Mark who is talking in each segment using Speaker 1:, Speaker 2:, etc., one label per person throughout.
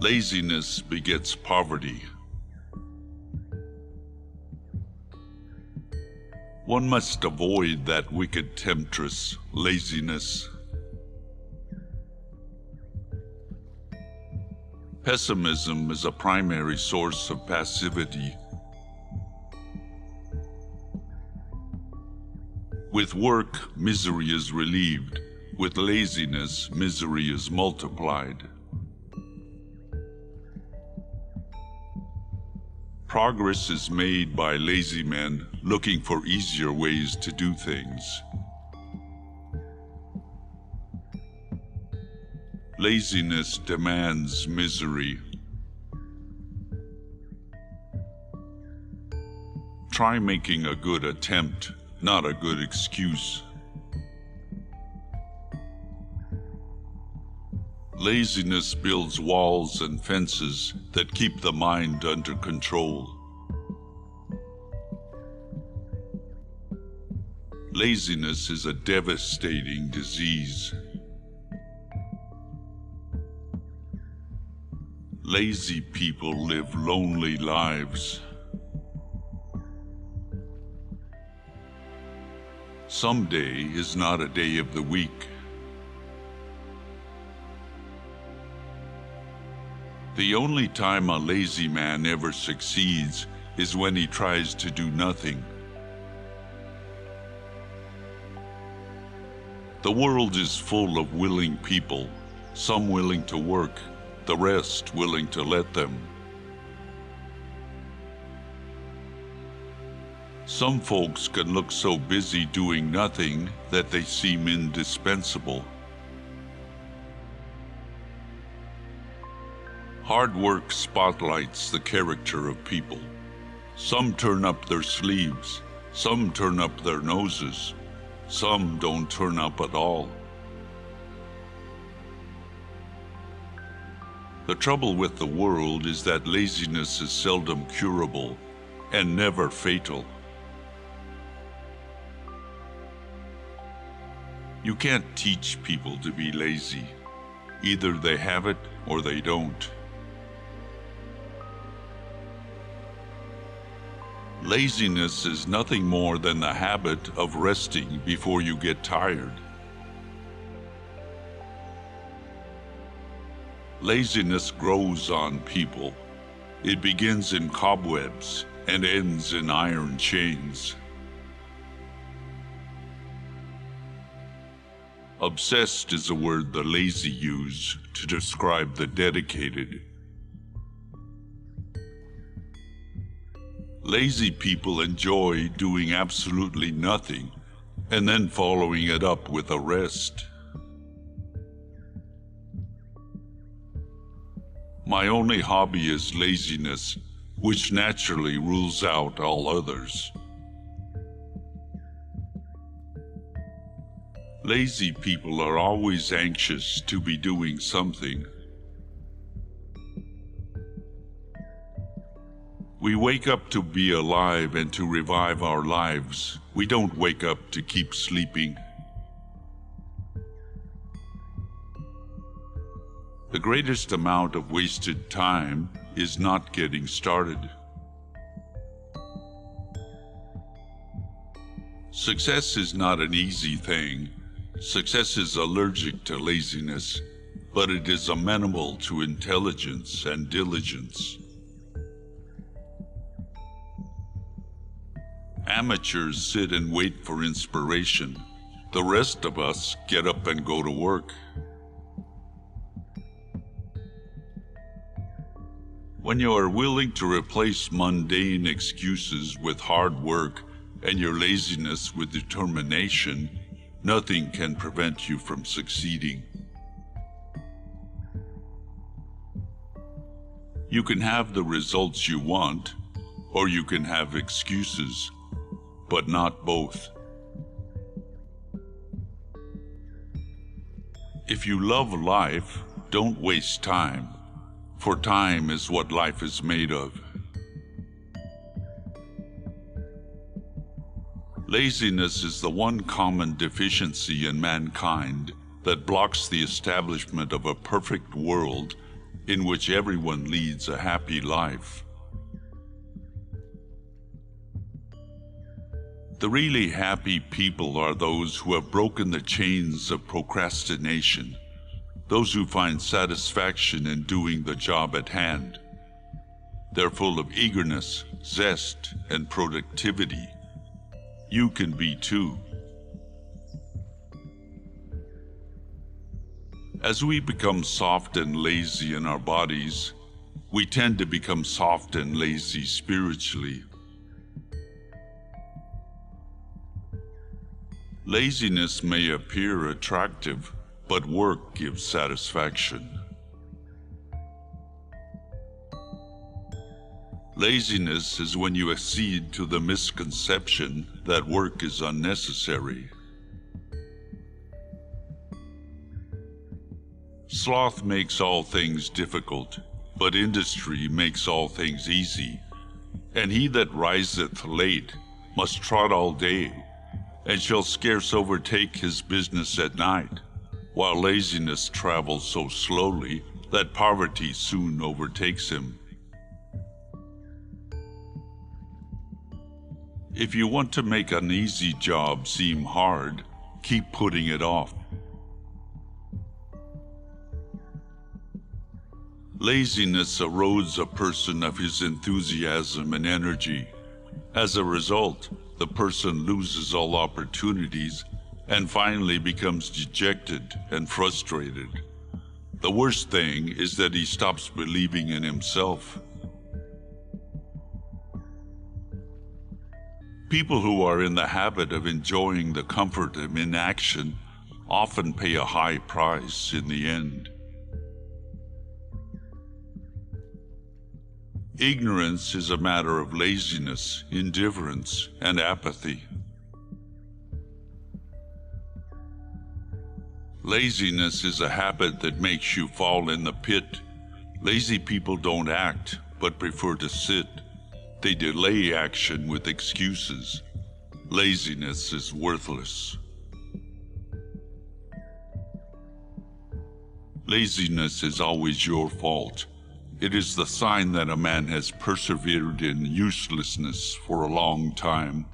Speaker 1: Laziness begets poverty. One must avoid that wicked temptress, laziness. Pessimism is a primary source of passivity. With work, misery is relieved. With laziness, misery is multiplied. Progress is made by lazy men looking for easier ways to do things. Laziness demands misery. Try making a good attempt, not a good excuse. Laziness builds walls and fences that keep the mind under control. Laziness is a devastating disease. Lazy people live lonely lives. Some day is not a day of the week. The only time a lazy man ever succeeds is when he tries to do nothing. The world is full of willing people, some willing to work, the rest willing to let them. Some folks can look so busy doing nothing that they seem indispensable. Hard work spotlights the character of people. Some turn up their sleeves, some turn up their noses, some don't turn up at all. The trouble with the world is that laziness is seldom curable and never fatal. You can't teach people to be lazy. Either they have it or they don't. Laziness is nothing more than the habit of resting before you get tired. Laziness grows on people. It begins in cobwebs and ends in iron chains. Obsessed is a word the lazy use to describe the dedicated. Lazy people enjoy doing absolutely nothing and then following it up with a rest. My only hobby is laziness, which naturally rules out all others. Lazy people are always anxious to be doing something. We wake up to be alive and to revive our lives. We don't wake up to keep sleeping. The greatest amount of wasted time is not getting started. Success is not an easy thing. Success is allergic to laziness, but it is amenable to intelligence and diligence. Amateurs sit and wait for inspiration. The rest of us get up and go to work. When you are willing to replace mundane excuses with hard work and your laziness with determination, nothing can prevent you from succeeding. You can have the results you want, or you can have excuses, but not both. If you love life, don't waste time, for time is what life is made of. Laziness is the one common deficiency in mankind that blocks the establishment of a perfect world in which everyone leads a happy life. The really happy people are those who have broken the chains of procrastination, those who find satisfaction in doing the job at hand. They're full of eagerness, zest, and productivity. You can be too. As we become soft and lazy in our bodies, we tend to become soft and lazy spiritually. Laziness may appear attractive, but work gives satisfaction. Laziness is when you accede to the misconception that work is unnecessary. Sloth makes all things difficult, but industry makes all things easy. And he that riseth late must trot all day, and shall scarce overtake his business at night, while laziness travels so slowly that poverty soon overtakes him. If you want to make an easy job seem hard, keep putting it off. Laziness erodes a person of his enthusiasm and energy. As a result, the person loses all opportunities and finally becomes dejected and frustrated. The worst thing is that he stops believing in himself. People who are in the habit of enjoying the comfort of inaction often pay a high price in the end. Ignorance is a matter of laziness, indifference, and apathy. Laziness is a habit that makes you fall in the pit. Lazy people don't act, but prefer to sit. They delay action with excuses. Laziness is worthless. Laziness is always your fault. It is the sign that a man has persevered in uselessness for a long time.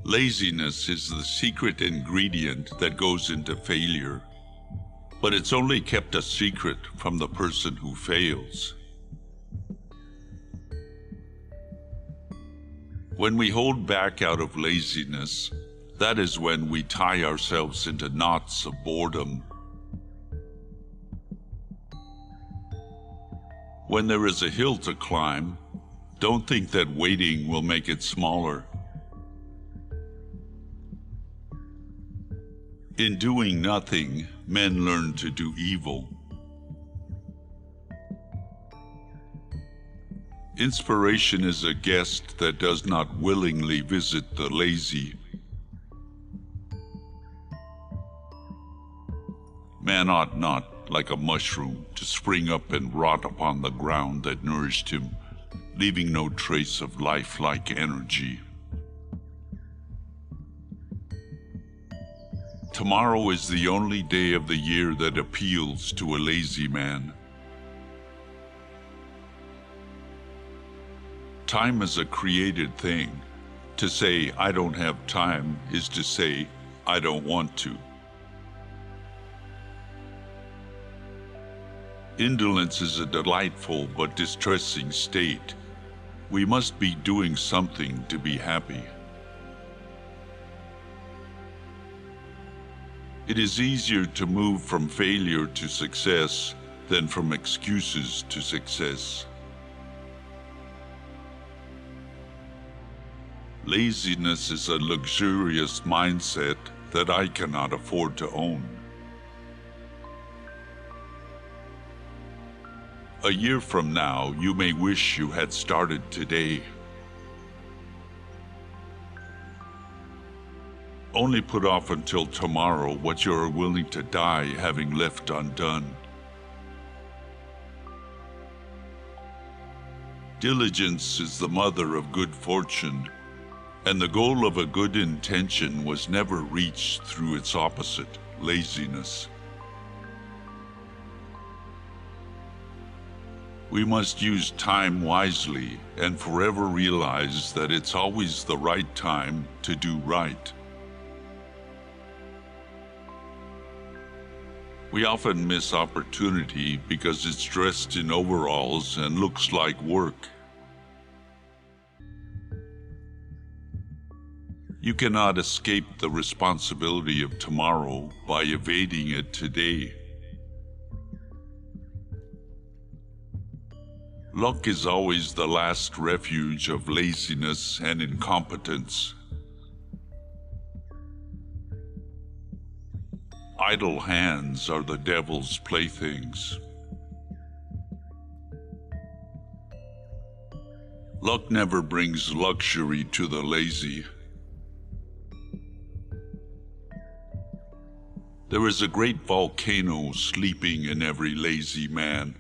Speaker 1: Laziness is the secret ingredient that goes into failure, but it's only kept a secret from the person who fails. When we hold back out of laziness, that is when we tie ourselves into knots of boredom. When there is a hill to climb, don't think that waiting will make it smaller. In doing nothing, men learn to do evil. Inspiration is a guest that does not willingly visit the lazy. Man ought not, like a mushroom, to spring up and rot upon the ground that nourished him, leaving no trace of lifelike energy. Tomorrow is the only day of the year that appeals to a lazy man. Time is a created thing. To say, I don't have time, is to say, I don't want to. Indolence is a delightful but distressing state. We must be doing something to be happy. It is easier to move from failure to success than from excuses to success. Laziness is a luxurious mindset that I cannot afford to own. A year from now, you may wish you had started today. Only put off until tomorrow what you are willing to die having left undone. Diligence is the mother of good fortune, and the goal of a good intention was never reached through its opposite, laziness. We must use time wisely and forever realize that it's always the right time to do right. We often miss opportunity because it's dressed in overalls and looks like work. You cannot escape the responsibility of tomorrow by evading it today. Luck is always the last refuge of laziness and incompetence. Idle hands are the devil's playthings. Luck never brings luxury to the lazy. There is a great volcano sleeping in every lazy man.